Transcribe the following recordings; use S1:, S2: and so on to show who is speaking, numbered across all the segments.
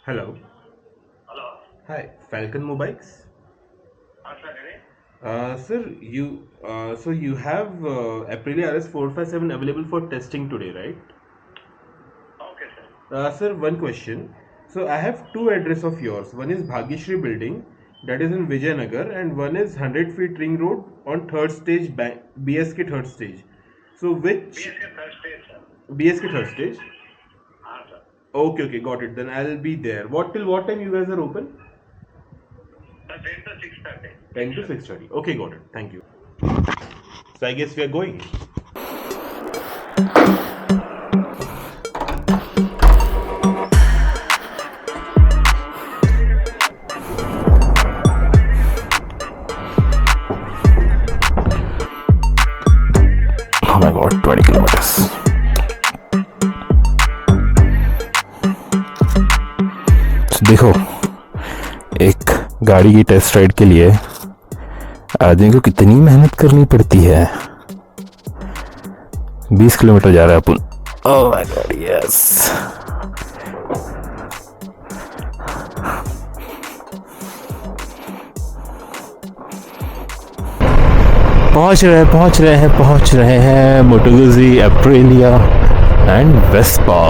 S1: Hello.
S2: Hello.
S1: Hi, Falcon Mobiles.
S2: Sir, ಹೇಳಿ.
S1: Sir, you have Aprilia RS 457 available for testing today, right?
S2: Okay, sir.
S1: Sir, one question. So I have two address of yours. One is Bhagyashri Building, that is in Vijayanagar, and one is 100 feet Ring Road on third stage, BSK third stage. So which
S2: BSK third stage, sir.
S1: BSK third stage?
S2: Sir.
S1: Okay, okay, got it. Then I'll be there. What till what time you guys are open?
S2: Sir, 10 to 6:30.
S1: 10 to 6:30. Okay, got it. Thank you. So I guess we are going.
S3: Oh my god, 20 kilometers. तो देखो, एक गाड़ी की test ride के लिए आदमी को कितनी मेहनत करनी पड़ती है. 20 किलोमीटर जा रहा है अपन. Oh my god, yes. पहुंच रहे हैं Moto Guzzi, Aprilia and Vespa.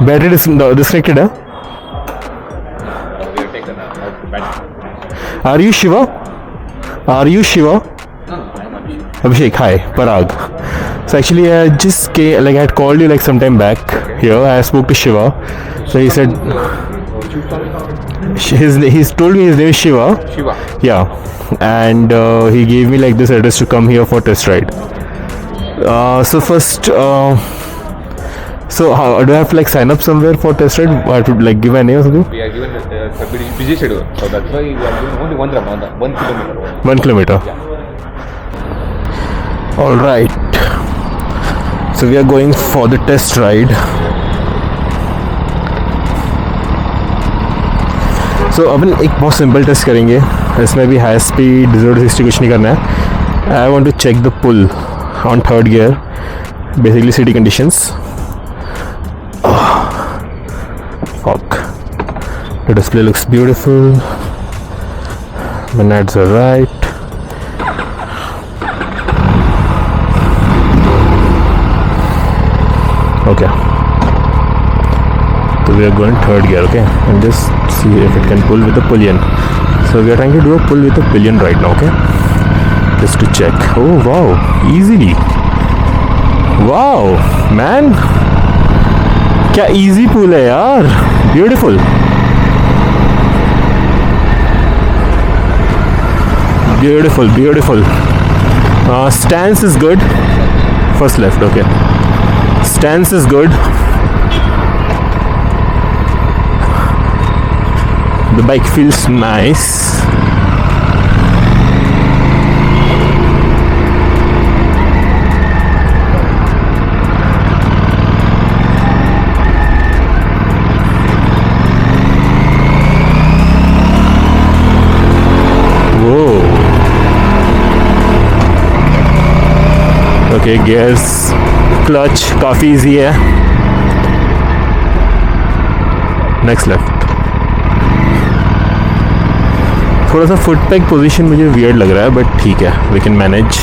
S3: Battery disconnected है. Are you Shiva? Abhishek, hi, Parag. So actually, I just came, like I had called you like some time back here. I spoke to Shiva. So he said he's told me his name is Shiva.
S4: Shiva.
S3: Yeah, and he gave me like this address to come here for test ride. So first, so how do I have to like sign up somewhere for test ride? I have to like give my name or something?
S4: We are given a busy schedule, so that's why we are doing only one run, 1 kilometer.
S3: 1 kilometer.
S4: Yeah.
S3: All right. So we are going for the test ride. So अपन एक बहुत simple test करेंगे. इसमें भी high speed 0 to 60 कुछ नहीं करना है. I want to check the pull on third gear. Basically city conditions. Fuck. The display looks beautiful. Minutes are right. Okay. So we are going third gear, okay? And just see if it can pull with the pillion. So we are trying to do a pull with the pillion right now, okay? Just to check. Oh wow, easily. Wow, man. क्या easy pull है यार. Beautiful. Beautiful. Stance is good. First left, okay. Stance is good. The bike feels nice. Whoa. Okay, gears, clutch काफी easy है. Next left. थोड़ा सा foot peg position मुझे weird लग रहा है, बट ठीक है, we can manage.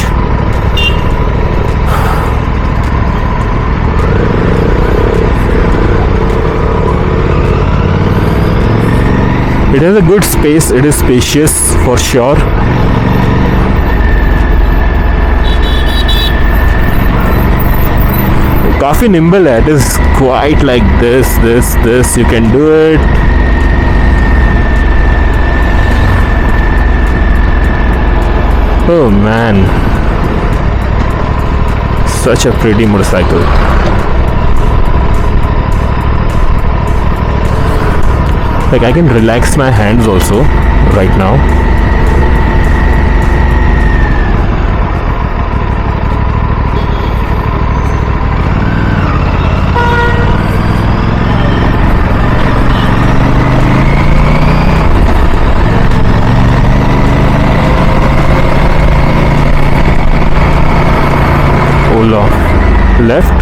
S3: It has a good space. It is spacious for sure. काफी nimble है. It is quite like this. You can do it. Oh man, such a pretty motorcycle. Like I can relax my hands also right now. left.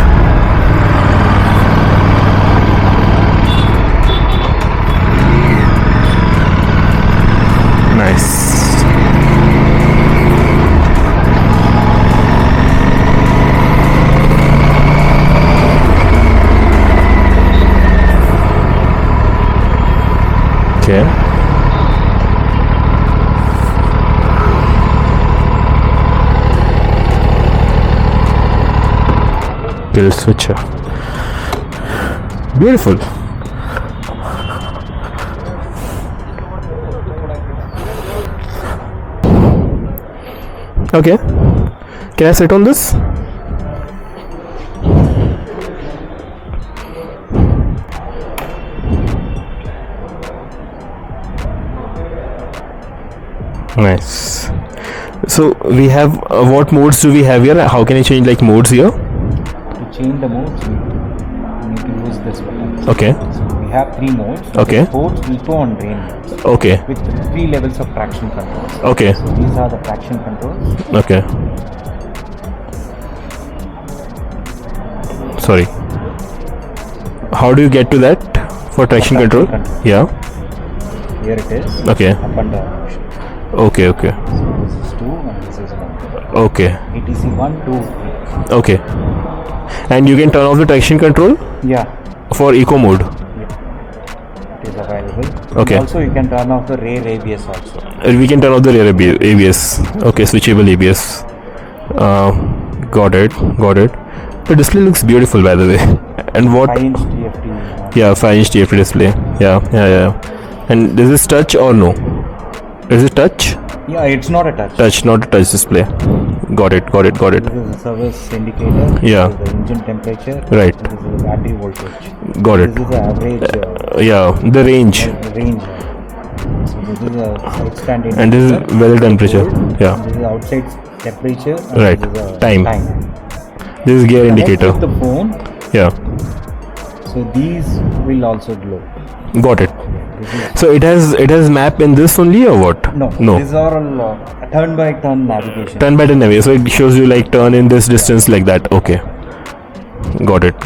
S3: Nice. Okay. Kill switcher. Beautiful. Okay. Can I sit on this? Nice. So we have what modes do we have here? How can I change like modes here?
S5: To change the modes, you need to use this button.
S3: Okay.
S5: So we have 3 modes.
S3: Okay.
S5: Sports, eco, and rain modes
S3: Okay.
S5: with 3 levels of traction controls.
S3: Okay.
S5: So these are the traction controls.
S3: Okay. Sorry. How do you get to that for traction control? Yeah.
S5: Here it is.
S3: Okay.
S5: Up and down motion.
S3: Okay. Okay.
S5: So this is 2 and this is 1.
S3: Okay.
S5: ATC 1, 2.
S3: Okay. And you can turn off the traction control
S5: Yeah.
S3: for eco mode.
S5: It is available.
S3: Okay.
S5: Also, you can turn off the rear ABS also.
S3: We can turn off the rear ABS. Okay, switchable ABS. Got it. Got it. The display looks beautiful, by the way. And what?
S5: 5-inch TFT.
S3: Yeah, 5-inch TFT display. Yeah. And is this touch or no? Is it touch?
S5: Yeah, it's not a touch.
S3: Touch, not a touch display. Got it.
S5: This is a service indicator.
S3: Yeah.
S5: This is the engine temperature.
S3: Right.
S5: This is the battery voltage.
S3: Got it.
S5: This is the average
S3: Yeah, the range.
S5: range. So this is a side stand indicator.
S3: And this is weather temperature. Yeah.
S5: This is outside temperature. And
S3: Right.
S5: This is a
S3: Time. This is gear
S5: Connect
S3: indicator.
S5: with the phone.
S3: Yeah.
S5: So these will also glow.
S3: Got it.
S5: This is,
S3: So it has map in this only or what?
S5: no.
S3: No.
S5: These are all turn by turn navigation.
S3: Turn by turn away. So it shows you like turn in this distance like that. Okay. Got it.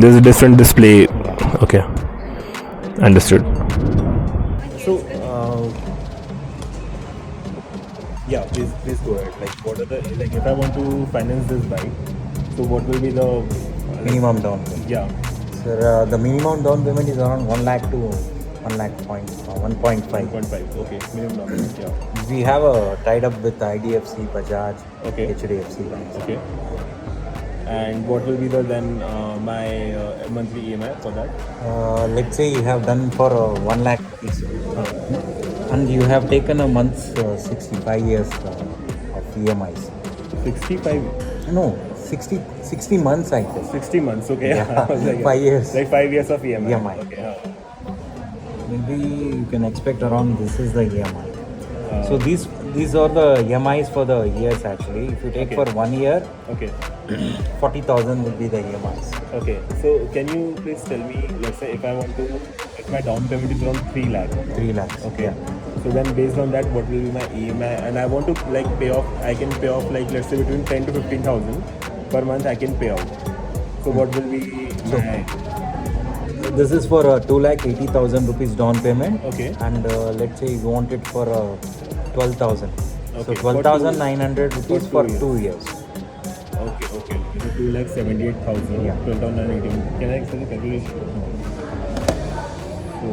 S3: There's a different display. Okay. Understood. So, yeah, please go ahead. Like, what are the if I want to finance this bike, so what will be the
S5: Minimum down payment.
S3: Yeah.
S5: Sir, the minimum down payment is around 1 lakh to 1.5.
S3: 1.5. Okay. Minimum down payment. Yeah.
S5: We have a tied up with IDFC, Bajaj,
S3: Okay.
S5: HDFC banks.
S3: Okay. And what will be the my monthly EMI for that?
S5: Let's say you have done for 1 lakh rupees, and you have taken a month's 65 years of EMIs.
S3: 65.
S5: No, 60 months I think.
S3: 60 months. Okay.
S5: Yeah.
S3: I was like,
S5: 5 years.
S3: Like 5 years of EMI.
S5: EMI.
S3: Okay.
S5: Maybe you can expect around this is the EMI. So these are the EMIs for the years actually. If you take
S3: Okay.
S5: for 1 year,
S3: Okay.
S5: 40,000 will be the EMIs.
S3: Okay. So can you please tell me, let's say if I want to, if my down payment is around 3 lakh.
S5: 3 lakhs.
S3: Okay.
S5: Yeah.
S3: So then based on that, what will be my EMI? And I want to like pay off. I can pay off like let's say between 10 to 15,000 per month. I can pay out. So what will be my?
S5: This is for 2,80,000 rupees down payment.
S3: Okay.
S5: And let's say you want it for 12,000. So
S3: Okay,
S5: 12,900 rupees
S3: for
S5: for 2 years.
S3: Okay. So 2,78,000.
S5: Yeah.
S3: 12,918. Can I explain the calculation? So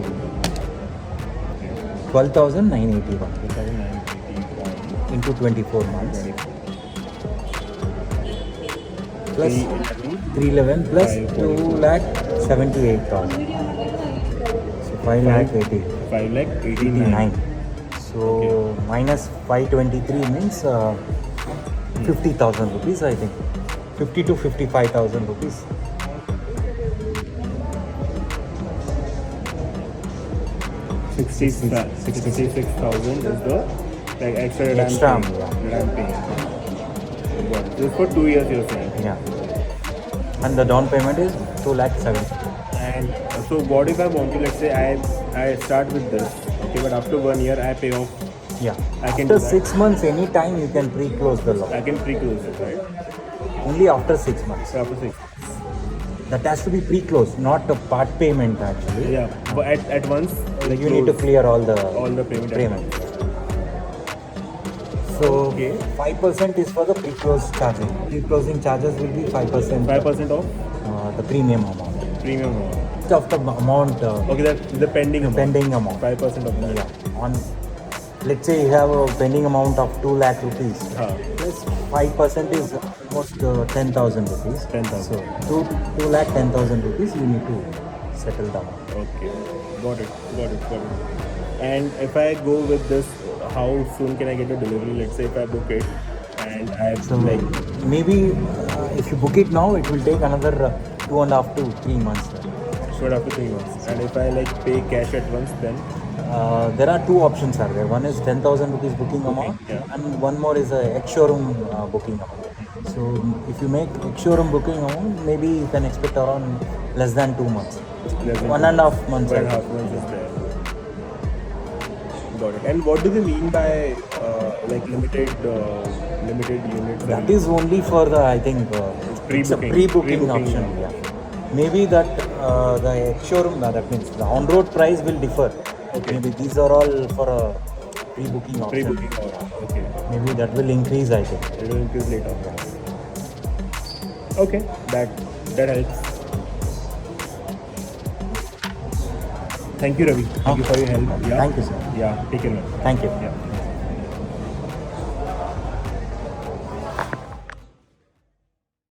S5: 12,981
S3: 12,981
S5: into 24 months.
S3: 24.
S5: Plus 311 plus 2,78,000. So 5,80,000.
S3: 5,89,000.
S5: So minus 523 means 50,000 rupees I think. 50 to 55,000 rupees.
S3: 66,000 is the like extra that
S5: Extra,
S3: I'm paying.
S5: yeah.
S3: That I'm paying. Got it. This for 2 years you're saying.
S5: Yeah. And the down payment is 2,70,000.
S3: And so what if I want to, let's say I start with this, okay, but after 1 year I pay off,
S5: Yeah.
S3: I can
S5: After
S3: do that.
S5: 6 months, any time you can pre-close the loan.
S3: I can pre-close it, right?
S5: only after 6 months.
S3: After 6.
S5: That has to be pre-closed, not a part payment actually.
S3: Yeah, but at once like
S5: You need to clear all the
S3: payment.
S5: So
S3: Okay.
S5: 5% is for the pre-close charging. Pre-closing charges will be 5%.
S3: 5% of
S5: The premium amount.
S3: premium amount.
S5: Of the amount.
S3: Okay, that's the pending amount.
S5: Pending amount.
S3: 5% of that.
S5: Yeah. On, let's say you have a pending amount of 2 lakh rupees. Plus 5% is almost 10,000 rupees.
S3: 10,000.
S5: So 2 lakh 10,000 rupees you need to settle down.
S3: Okay, got it. And if I go with this, how soon can I get a delivery? Let's say if I book it and I have
S5: So maybe if you book it now, it will take another 2.5 to 3 months.
S3: short after 3 months. And if I like pay cash at once, then
S5: There are two options are there. One is 10,000 rupees booking amount,
S3: yeah.
S5: and one more is a ex-showroom booking amount. So if you make ex-showroom booking amount, maybe you can expect around less than 2 months.
S3: less than
S5: 1.5 months.
S3: 1.5 months is there. Got it. And what do they mean by like limited units?
S5: That is only for the, I think, it's a
S3: Pre-booking.
S5: pre-booking
S3: Pre-booking,
S5: option.
S3: yeah.
S5: Yeah. Maybe that the ex-showroom, that means the on-road price will differ.
S3: Okay.
S5: Maybe these are all for a pre-booking option.
S3: Pre-booking. Okay.
S5: Maybe that will increase, I think.
S3: It will increase later. Okay, that helps. Thank you, Ravi. Thank you for your help. Yeah.
S5: Thank you, sir.
S3: Yeah, take care, man.
S5: Thank you.
S3: Yeah.